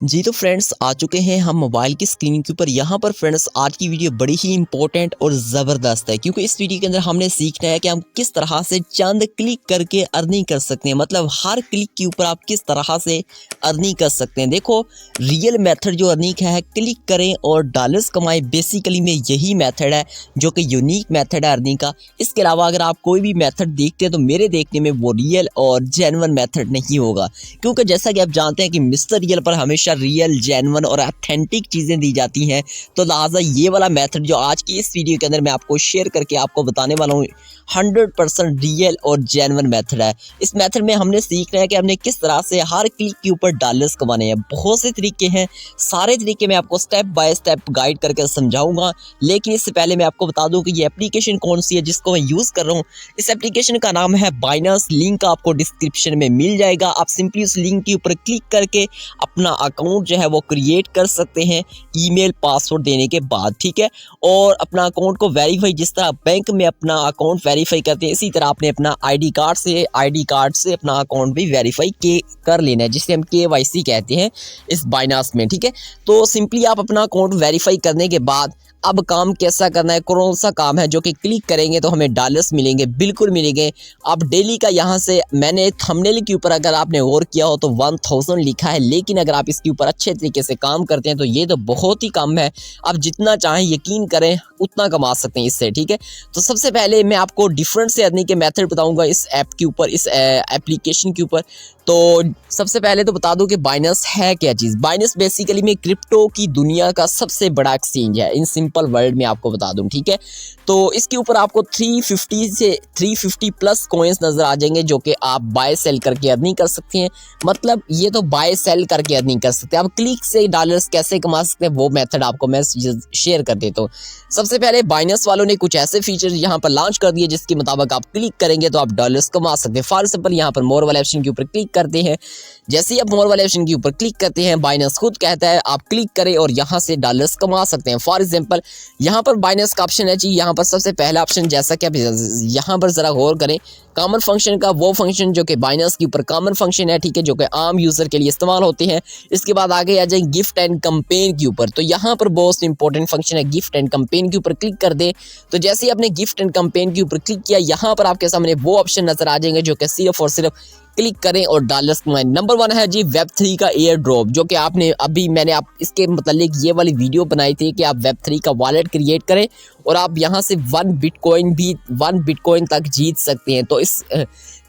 जी तो फ्रेंड्स आ चुके हैं हम मोबाइल की स्क्रीन के ऊपर। यहाँ पर फ्रेंड्स आज की वीडियो बड़ी ही इंपॉर्टेंट और ज़बरदस्त है, क्योंकि इस वीडियो के अंदर हमने सीखना है कि हम किस तरह से चंद क्लिक करके अर्निंग कर सकते हैं। मतलब हर क्लिक के ऊपर आप किस तरह से अर्निंग कर सकते हैं। देखो, रियल मेथड जो अर्निंग है क्लिक करें और डॉलर्स कमाएं, बेसिकली में यही मेथड है जो कि यूनिक मेथड है अर्निंग का। इसके अलावा अगर आप कोई भी मेथड देखते हैं तो मेरे देखने में वो रियल और जेन्युइन मेथड नहीं होगा, क्योंकि जैसा कि आप जानते हैं कि मिस्टर रियल पर हमेशा रियल, जेन्युइन और ऑथेंटिक चीज़ें दी जाती हैं। तो लिहाजा ये वाला मेथड जो आज की इस वीडियो के अंदर मैं आपको शेयर करके आपको बताने वाला हूँ 100% रियल और जेन्युइन मेथड है। इस मेथड में हमने सीखना है कि हमने किस तरह से हर क्लिक के ऊपर डॉलर्स कमाने हैं। बहुत से तरीके हैं, सारे तरीके मैं आपको स्टेप बाय स्टेप गाइड करके समझाऊंगा। लेकिन इससे पहले मैं आपको बता दूं कि ये एप्लीकेशन कौन सी है जिसको मैं यूज़ कर रहा हूँ। इस एप्लीकेशन का नाम है बाइनेंस। लिंक आपको डिस्क्रिप्शन में मिल जाएगा। आप सिंपली उस लिंक के ऊपर क्लिक करके अपना अकाउंट जो है वो क्रिएट कर सकते हैं ईमेल पासवर्ड देने के बाद, ठीक है। और अपना अकाउंट को वेरीफाई, जिस तरह बैंक में अपना अकाउंट वेरीफाई करते हैं, इसी तरह आपने अपना आईडी कार्ड से अपना अकाउंट भी वेरीफाई कर लेना है, जिसे हम KYC कहते हैं इस बाइनेंस में, ठीक है। तो सिंपली आप अपना अकाउंट वेरीफाई करने के बाद अब काम कैसा करना है, कौन सा काम है जो कि क्लिक करेंगे तो हमें डॉलर्स मिलेंगे, बिल्कुल मिलेंगे। अब डेली का यहाँ से मैंने थंबनेल के ऊपर अगर आपने गौर किया हो तो 1000 लिखा है, लेकिन अगर आप इसके ऊपर अच्छे तरीके से काम करते हैं तो ये तो बहुत ही कम है। आप जितना चाहें यकीन करें उतना कमा सकते हैं इससे, ठीक है। तो सबसे पहले मैं आपको डिफरेंट से अर्निंग के मेथड बताऊंगा इस ऐप के ऊपर, इस एप्लीकेशन के ऊपर। तो सबसे पहले तो बता दूं कि बाइनेंस है क्या चीज़। बाइनेंस बेसिकली में क्रिप्टो की दुनिया का सबसे बड़ा एक्सचेंज है, इन सिंपल वर्ड में आपको बता दूं, ठीक है। तो इसके ऊपर आपको 350 प्लस कॉइन्स नज़र आ जाएंगे जो कि आप बाय सेल करके अर्निंग कर सकते हैं। मतलब ये तो बाय सेल करके अर्निंग कर सकते हैं। आप क्लिक से डॉलर्स कैसे कमा सकते हैं वो मेथड आपको मैं शेयर कर देता हूँ। सबसे पहले बाइनेंस वालों ने कुछ ऐसे फीचर यहाँ पर लॉन्च कर दिए जिसके मुताबिक आप क्लिक करेंगे तो आप डॉलर्स कमा सकते हैं। फॉर एग्जाम्पल यहाँ पर मोर वाले ऑप्शन के ऊपर क्लिक करते हैं। जैसे ही आप मोर वाले ऑप्शन के ऊपर क्लिक करते हैं, बाइनेंस खुद कहता है आप क्लिक करें और यहाँ से डॉलर्स कमा सकते हैं। फॉर एग्जाम्पल यहाँ पर बाइनेंस का ऑप्शन है जी, यहाँ पर सबसे पहला ऑप्शन, जैसा कि आप यहाँ पर जरा गौर करें, कॉमन फंक्शन का वो फंक्शन जो कि बाइनेंस के ऊपर कॉमन फंक्शन है, ठीक है, जो कि आम यूजर के लिए इस्तेमाल होते हैं। इसके बाद आगे आ जाए गिफ्ट एंड कैंपेन के ऊपर। तो यहाँ पर बहुत इंपॉर्टेंट फंक्शन है गिफ्ट एंड कैंपेन के ऊपर क्लिक कर दे। तो जैसे ही आपने गिफ्ट एंड कैंपेन के ऊपर क्लिक किया, यहाँ पर आपके सामने वो ऑप्शन नजर आ जाएंगे जो कि सिर्फ और सिर्फ क्लिक करें और डॉलर्स कमाएं। नंबर 1 है जी Web3 का एयर ड्रॉप, जो कि आपने मैंने आप इसके मतलब ये वाली वीडियो बनाई थी कि आप Web3 का वॉलेट क्रिएट करें और आप यहाँ से 1 बिटकॉइन तक जीत सकते हैं।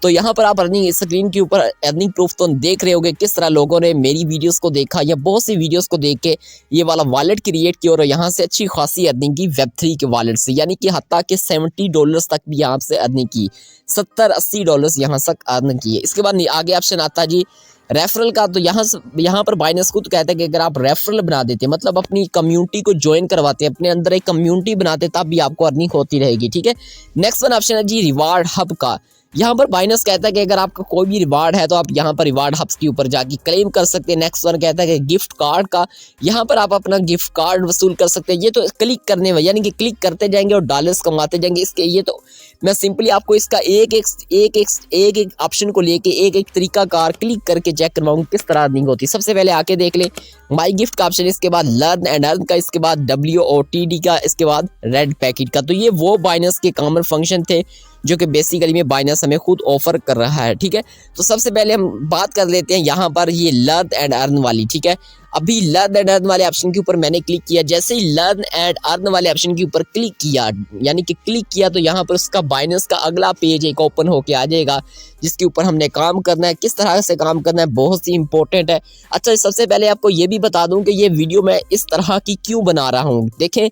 तो यहाँ पर आप अर्निंग स्क्रीन के ऊपर अर्निंग प्रूफ तो देख रहे होंगे किस तरह लोगों ने मेरी वीडियोस को देखा या बहुत सी वीडियोस को देख के ये वाला वॉलेट क्रिएट किया और यहाँ से अच्छी खासी अर्निंग की Web3 के वॉलेट से, यानी कि हत्ता के $70 तक भी यहाँ से अर्निंग की, $70-80 यहाँ तक अर्निंग की है। इसके बाद आगे ऑप्शन आता है जी रेफरल का। तो यहाँ पर बाइनेंस खुद कहता है कि अगर आप रेफरल बना देते हैं, मतलब अपनी कम्युनिटी को ज्वाइन करवाते हैं, अपने अंदर एक कम्युनिटी बनाते हैं, तब भी आपको अर्निंग होती रहेगी, ठीक है। नेक्स्ट वन ऑप्शन है जी रिवार्ड हब का। यहाँ पर बाइनेंस कहता है कि अगर आपका कोई भी रिवार्ड है तो आप यहाँ पर रिवार्ड हब्स के ऊपर जाके क्लेम कर सकते हैं। नेक्स्ट वन कहता है कि गिफ्ट कार्ड का, यहाँ पर आप अपना गिफ्ट कार्ड वसूल कर सकते हैं। ये तो क्लिक करने में, यानी कि क्लिक करते जाएंगे और डॉलर्स कमाते जाएंगे। इसके ये तो मैं सिंपली आपको इसका एक ऑप्शन को लेके एक तरीका कार क्लिक करके चेक करवाऊंगा किस तरह अर्निंग होती है। सबसे पहले आके देख ले माई गिफ्ट का ऑप्शन, इसके बाद लर्न एंड अर्न का, इसके बाद WOTD का, इसके बाद रेड पैकेट का। तो ये वो बाइनेंस के कॉमन फंक्शन थे जो कि बेसिकली में बाइनेंस हमें खुद ऑफर कर रहा है, ठीक है। तो सबसे पहले हम बात कर लेते हैं यहाँ पर ये लर्न एंड अर्न वाली, ठीक है। अभी लर्न एंड अर्न वाले ऑप्शन के ऊपर मैंने क्लिक किया। जैसे ही लर्न एंड अर्न वाले ऑप्शन के ऊपर क्लिक किया, यानी कि क्लिक किया, तो यहाँ पर उसका बाइनेंस का अगला पेज एक ओपन होके आ जाएगा जिसके ऊपर हमने काम करना है। किस तरह से काम करना है बहुत ही इंपॉर्टेंट है। अच्छा, सबसे पहले आपको ये भी बता दूं कि ये वीडियो मैं इस तरह की क्यों बना रहा हूँ। देखें,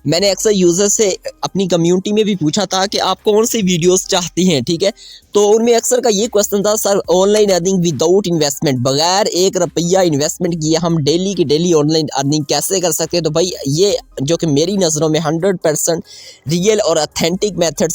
मैंने अक्सर यूज़र से अपनी कम्युनिटी में भी पूछा था कि आप कौन सी वीडियोस चाहती हैं, ठीक है। तो उनमें अक्सर का ये क्वेश्चन था, sir online earning without investment, बगैर ₹1 इन्वेस्टमेंट किए हम डेली की डेली ऑनलाइन अर्निंग कैसे कर सकते हैं। तो भाई ये जो कि मेरी नज़रों में 100% रियल और ऑथेंटिक मेथड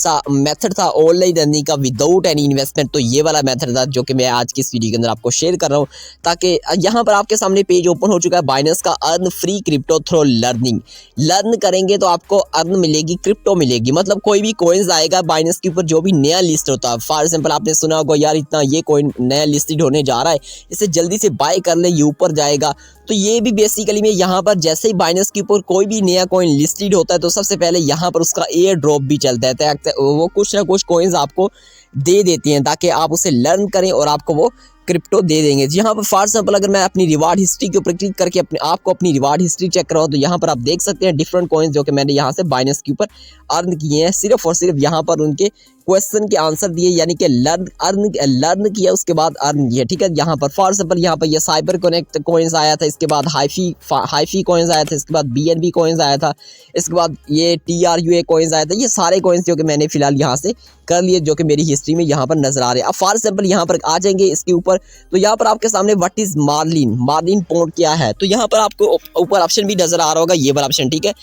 था ऑनलाइन अर्निंग का विदाउट एनी इन्वेस्टमेंट। तो ये वाला मेथड था जो कि मैं आज की इस वीडियो के अंदर आपको शेयर कर रहा हूँ, ताकि यहाँ पर आपके सामने पेज ओपन हो चुका है बाइनेंस का earn free crypto through learning. Learn करेंगे तो आपको अर्न मिलेगी, क्रिप्टो मिलेगी। मतलब कोई भी कॉइन्स आएगा बाइनेंस के ऊपर जो भी नया लिस्ट होता है, फॉर एग्जाम्पल आपने सुना होगा यार इतना ये कॉइन नया लिस्टेड होने जा रहा है, इसे जल्दी से बाय कर ले, ये ऊपर जाएगा। तो ये भी बेसिकली में यहाँ पर जैसे ही बाइनेंस के ऊपर कोई भी नया कॉइन लिस्टेड होता है तो सबसे पहले यहाँ पर उसका एयर ड्रॉप भी चलता है, वो कुछ ना कुछ कॉइन्स आपको दे देती हैं ताकि आप उसे लर्न करें और आपको वो क्रिप्टो दे देंगे। यहाँ पर फॉर एग्जाम्पल अगर मैं अपनी रिवार्ड हिस्ट्री के ऊपर क्लिक करके अपनी रिवार्ड हिस्ट्री चेक कराऊँ तो यहाँ पर आप देख सकते हैं डिफरेंट कॉइन्स जो कि मैंने यहाँ से बाइनेंस के ऊपर अर्न किए हैं, सिर्फ और सिर्फ यहाँ पर उनके क्वेश्चन के आंसर दिए, यानी कि लर्न किया उसके बाद अर्न किया, ठीक है। यहाँ पर फॉर एग्जाम्पल यहाँ पर ये साइबर कनेक्ट कॉइन्स आया था, इसके बाद हाईफी कॉइन्स आया था, इसके बाद BNB कॉइन्स आया था, इसके बाद ये TRUA कॉइन्स आया था। ये सारे कॉइन्स जो कि मैंने फिलहाल यहाँ से कर लिए जो कि मेरी हिस्ट्री में यहाँ पर नजर आ रहे हैं। अब फॉर एग्जाम्पल यहाँ पर आ जाएंगे इसके ऊपर, तो यहाँ पर आपके सामने व्हाट इज मार्लिन पॉन्ड क्या है, तो यहाँ पर आपको ऊपर ऑप्शन भी नजर आ रहा होगा, ये वाला ऑप्शन, ठीक है,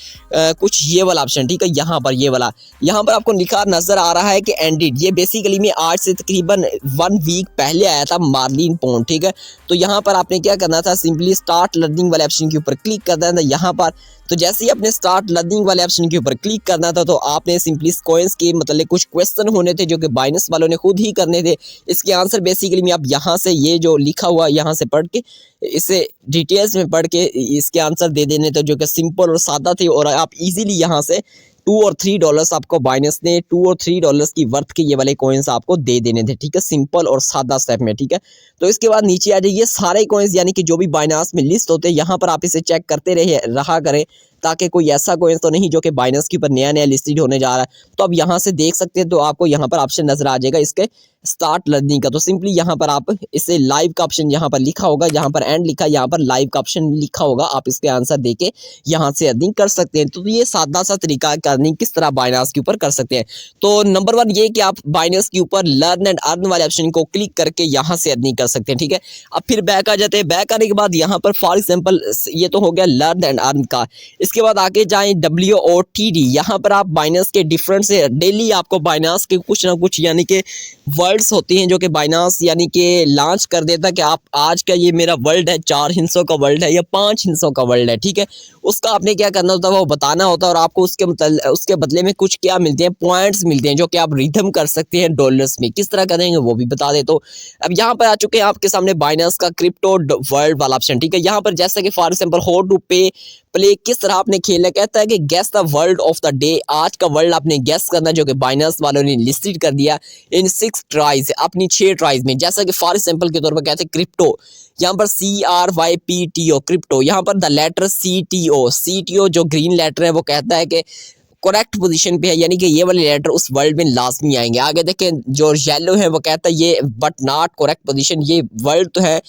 कुछ ये वाला ऑप्शन, ठीक है। यहाँ पर ये वाला, यहाँ पर आपको लिखा नजर आ रहा है कि एंडेड, ये बेसिकली में आज से तकरीबन 1 वीक पहले आया था मार्लिन पॉन्ड, ठीक है। तो यहाँ पर आपने क्या करना था, सिंपली स्टार्ट लर्निंग वाले ऑप्शन के ऊपर क्लिक करना था यहाँ पर। तो जैसे ही आपने स्टार्ट लर्निंग वाले ऑप्शन के ऊपर क्लिक करना था तो आपने सिंपली कॉइन्स के मतलब कुछ क्वेश्चन होने थे जो कि बाइनेंस वालों ने खुद ही करने थे। इसके आंसर बेसिकली में आप यहाँ से ये जो लिखा हुआ यहाँ से पढ़ के, इसे डिटेल्स में पढ़ के इसके आंसर दे देने थे जो कि सिंपल और सादा थे, और आप इजीली यहाँ से $2 और $3 आपको बाइनेंस ने $2 और $3 की वर्थ के ये वाले कॉइन्स आपको दे देने थे, ठीक है, सिंपल और सादा स्टेप में, ठीक है। तो इसके बाद नीचे आ जाइए, सारे कॉइन्स यानी कि जो भी बाइनेंस में लिस्ट होते हैं यहाँ पर आप इसे चेक करते रहा करें ताकि कोई ऐसा कॉइन्स तो नहीं जो कि बाइनेंस के ऊपर नया लिस्टेड होने जा रहा है। तो अब यहाँ से देख सकते हैं, तो आपको यहाँ पर ऑप्शन नजर आ जाएगा इसके स्टार्ट लर्निंग का। तो सिंपली यहाँ पर आप इसे लाइव का ऑप्शन यहाँ पर लिखा होगा, यहाँ पर एंड लिखा, यहाँ पर लाइव का ऑप्शन लिखा होगा, आप इसके आंसर देके यहाँ से अर्निंग कर सकते हैं। तो ये सादा सा तरीका है अर्निंग किस तरह बाइनेंस के ऊपर कर सकते हैं। तो नंबर 1 ये कि आप बाइनेंस के ऊपर लर्न एंड अर्न वाले ऑप्शन को क्लिक करके यहाँ से अर्निंग कर सकते हैं, ठीक है। अब फिर बैक आ जाते हैं, बैक आने के बाद यहाँ पर फॉर एग्जाम्पल ये तो हो गया लर्न एंड अर्न का। इसके बाद आगे जाएं WOTD, यहाँ पर आप बाइनेंस के डिफरेंट से डेली आपको बाइनेंस के कुछ ना कुछ यानी कि वर्ड्स होती हैं जो कि बाइनेंस यानी कि लॉन्च कर देता है कि आप आज का ये मेरा वर्ल्ड है, 4 हिस्सों का वर्ल्ड है या 5 हिस्सों का वर्ल्ड है, ठीक है। उसका आपने क्या करना होता है वो बताना होता है, और आपको उसके बदले में कुछ क्या मिलते हैं, पॉइंट्स मिलते हैं जो कि आप रिडीम कर सकते हैं डॉलर्स में। किस तरह करेंगे वो भी बता दे। तो अब यहाँ पर आ चुके हैं आपके सामने बाइनेंस का क्रिप्टो वर्ल्ड वाला ऑप्शन, ठीक है। यहाँ पर जैसा कि for example how to pay play किस तरह आपने खेला, कहता है कि guess the world of the day, आज का वर्ल्ड आपने गेस करना जो कि बाइनेंस वालों ने लिस्टेड कर दिया इन 6 ट्राइज, अपनी 6 ट्राइज में। जैसा कि फॉर एग्जाम्पल के तौर पर कहते हैं क्रिप्टो, यहाँ पर CRYPTO क्रिप्टो, यहाँ पर द लेटर CTO जो ग्रीन लेटर है वो कहता है कि करेक्ट पोजीशन पे है, यानी कि ये वाले लेटर उस वर्ल्ड में लाजमी आएंगे। आगे देखें जो येलो है वो कहता है ये बट नॉट करेक्ट पोजीशन, ये वर्ल्ड तो है,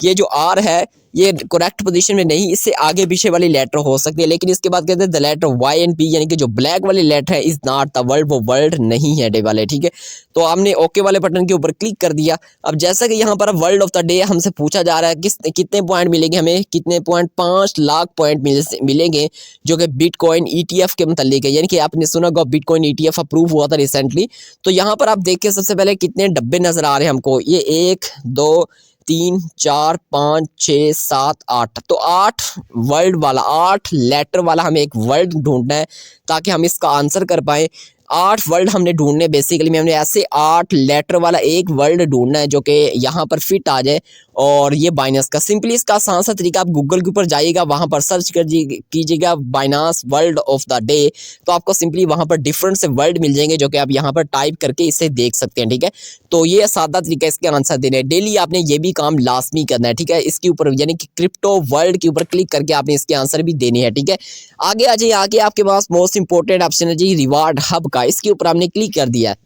ये जो R है ये करेक्ट पोजीशन में नहीं, इससे आगे पीछे वाली लेटर हो सकती है। लेकिन इसके बाद कहते हैं द लेटर YNP यानी कि जो ब्लैक वाली लेटर है इज नॉट द वर्ल्ड, वो वर्ल्ड नहीं है डे वाले, ठीक है। तो हमने ओके वाले बटन के ऊपर क्लिक कर दिया। अब जैसा कि यहाँ पर वर्ल्ड ऑफ द डे हमसे पूछा जा रहा है कितने पॉइंट मिलेंगे हमें, कितने पॉइंट, 5 लाख पॉइंट मिलेंगे जो कि बिटकॉइन ETF के मतलब है, यानी कि आपने सुना होगा बिटकॉइन ETF अप्रूव हुआ था रिसेंटली। तो यहाँ पर आप देखिए सबसे पहले कितने डब्बे नजर आ रहे हैं हमको, ये 1 2 3 4 5 6 7 8, तो 8 वर्ल्ड वाला, 8 लेटर वाला हमें एक वर्ल्ड ढूंढना है ताकि हम इसका आंसर कर पाए। 8 वर्ल्ड हमने ढूंढने, बेसिकली में हमने ऐसे 8 लेटर वाला एक वर्ल्ड ढूंढना है जो कि यहाँ पर फिट आ जाए। और ये बाइनेंस का सिंपली इसका आसान सा तरीका, आप गूगल के ऊपर जाइएगा, वहाँ पर सर्च कीजिएगा Binance world of the day, तो आपको सिंपली वहाँ पर डिफरेंट से वर्ल्ड मिल जाएंगे जो कि आप यहाँ पर टाइप करके इसे देख सकते हैं, ठीक है। तो ये सादा तरीका इसके आंसर देने, डेली आपने ये भी काम लाजमी करना है, ठीक है। इसके ऊपर यानी कि क्रिप्टो वर्ल्ड के ऊपर क्लिक करके आपने इसके आंसर भी देने हैं, ठीक है। आगे आ जाइए, आगे आपके पास मोस्ट इंपॉर्टेंट ऑप्शन है जी रिवार्ड हब का, इसके ऊपर आपने क्लिक कर दिया है।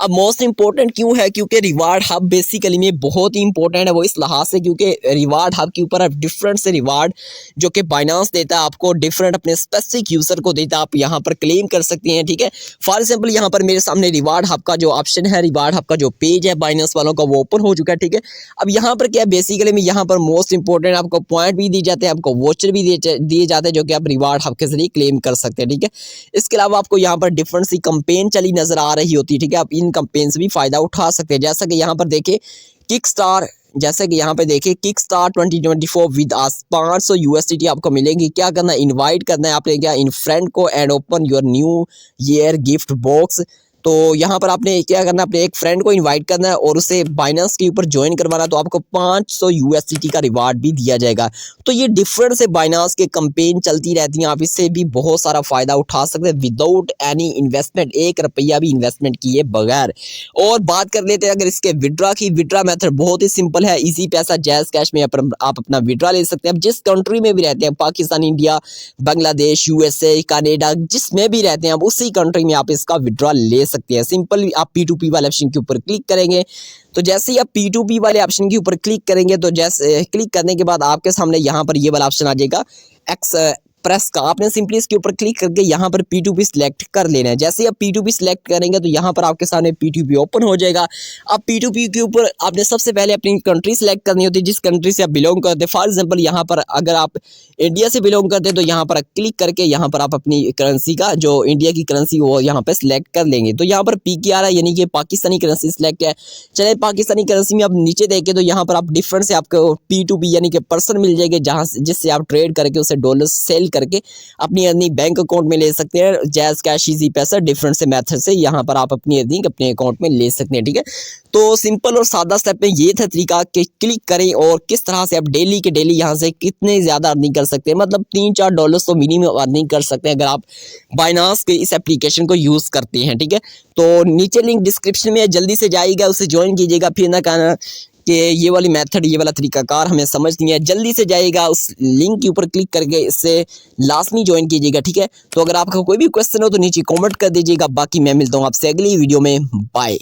अब मोस्ट इंपॉर्टेंट क्यों है, क्योंकि रिवार्ड हब बेसिकली में बहुत ही इंपॉर्टेंट है वो इस लिहाज से क्योंकि रिवार्ड हब के ऊपर आप डिफरेंट से रिवार्ड जो कि बाइनेंस देता है आपको, डिफरेंट अपने स्पेसिफिक यूजर को देता है, आप यहाँ पर क्लेम कर सकते हैं, ठीक है। फॉर एग्जाम्पल यहाँ पर मेरे सामने रिवार्ड हब का जो ऑप्शन है, रिवार्ड हब का जो पेज है बाइनेंस वालों का वो ओपन हो चुका है, ठीक है। अब यहाँ पर क्या बेसिकली में यहाँ पर मोस्ट इंपॉर्टेंट आपको पॉइंट भी दिए जाते हैं, आपको वोचर भी दिए जाते हैं जो कि आप रिवार्ड हब के जरिए क्लेम कर सकते हैं, ठीक है। इसके अलावा आपको यहाँ पर डिफरेंट सी कंपेन चली नजर आ रही होती है, ठीक है। आप इन कंपेन से भी फायदा उठा सकते हैं, जैसा कि यहाँ पर देखिए किक स्टार, जैसे कि यहाँ पे देखिए kick star 2024 with as 500 USDT आपको मिलेगी। क्या करना है, इनवाइट करना है आपने क्या इन फ्रेंड को and open your new year gift box. तो यहाँ पर आपने क्या करना है, अपने एक फ्रेंड को इनवाइट करना है और उसे बाइनेंस के ऊपर ज्वाइन करवाना, तो आपको 500 USDT का रिवार्ड भी दिया जाएगा। तो ये डिफरेंट से बाइनेंस के कैंपेन चलती रहती हैं, आप इससे भी बहुत सारा फ़ायदा उठा सकते हैं विदाउट एनी इन्वेस्टमेंट, 1 रुपया भी इन्वेस्टमेंट किए बगैर। और बात कर लेते हैं अगर इसके विड्रा की। विड्रा मेथड बहुत ही सिंपल है, इजी पैसा जैज़ कैश में आप अपना विड्रा ले सकते हैं। आप जिस कंट्री में भी रहते हैं, Pakistan, India, Bangladesh, USA, Canada, जिसमें भी रहते हैं आप उसी कंट्री में आप इसका विड्रा ले सकते हैं। सिंपल आप P2P वाले ऑप्शन के ऊपर क्लिक करेंगे, तो जैसे ही आप P2P वाले ऑप्शन के ऊपर क्लिक करेंगे तो जैसे क्लिक करने के बाद आपके सामने यहाँ पर ये वाला ऑप्शन आ जाएगा एक्स प्रेस का। आपने सिंपली इसके ऊपर क्लिक करके यहाँ पर P2P सिलेक्ट कर लेना है। जैसे ही आप P2P सिलेक्ट करेंगे तो यहाँ पर आपके सामने P2P ओपन हो जाएगा। अब P2P के ऊपर आपने सबसे पहले अपनी कंट्री सिलेक्ट करनी होती है, जिस कंट्री से आप बिलोंग करते हैं। फॉर एग्जांपल यहाँ पर अगर आप इंडिया से बिलोंग करते हैं तो यहाँ पर क्लिक करके यहाँ पर आप अपनी करेंसी का जो इंडिया की करेंसी वो यहाँ पर सिलेक्ट कर लेंगे। तो यहाँ पर PKR है, यानी कि पाकिस्तानी करेंसी सिलेक्ट है। चले पाकिस्तानी करेंसी में आप नीचे देखें तो यहाँ पर आप डिफरेंट से आपको P2P यानी कि पर्सन मिल जाएंगे, जहाँ जिससे आप ट्रेड करके उसे डॉलर सेल करके अपनी अर्निंग बैंक अकाउंट में ले सकते हैं। जैज़ कैश, इजी पैसा, डिफरेंट से मेथड से यहाँ पर आप अपनी अर्निंग अपने अकाउंट में ले सकते हैं। ठीक है, तो सिंपल और सादा स्टेप में ये था तरीका कि क्लिक करें और किस तरह से आप डेली के डेली यहाँ से कितने ज़्यादा अर्निंग कर सकते हैं। मतलब $3-4 तो मिनिमम अर्निंग कर सकते हैं अगर आप बाइनेंस के इस एप्लीकेशन को यूज़ करते हैं। ठीक है, तो नीचे लिंक डिस्क्रिप्शन में है, जल्दी से जाइएगा, उसे ज्वाइन कीजिएगा। फिर ना कहना कि ये वाली मेथड, ये वाला तरीकाकार हमें समझ नहीं है, जल्दी से जाइएगा, उस लिंक के ऊपर क्लिक करके इससे लाजमी ज्वाइन कीजिएगा। ठीक है, तो अगर आपका कोई भी क्वेश्चन हो तो नीचे कमेंट कर दीजिएगा। बाकी मैं मिलता हूँ आपसे अगली वीडियो में। बाय।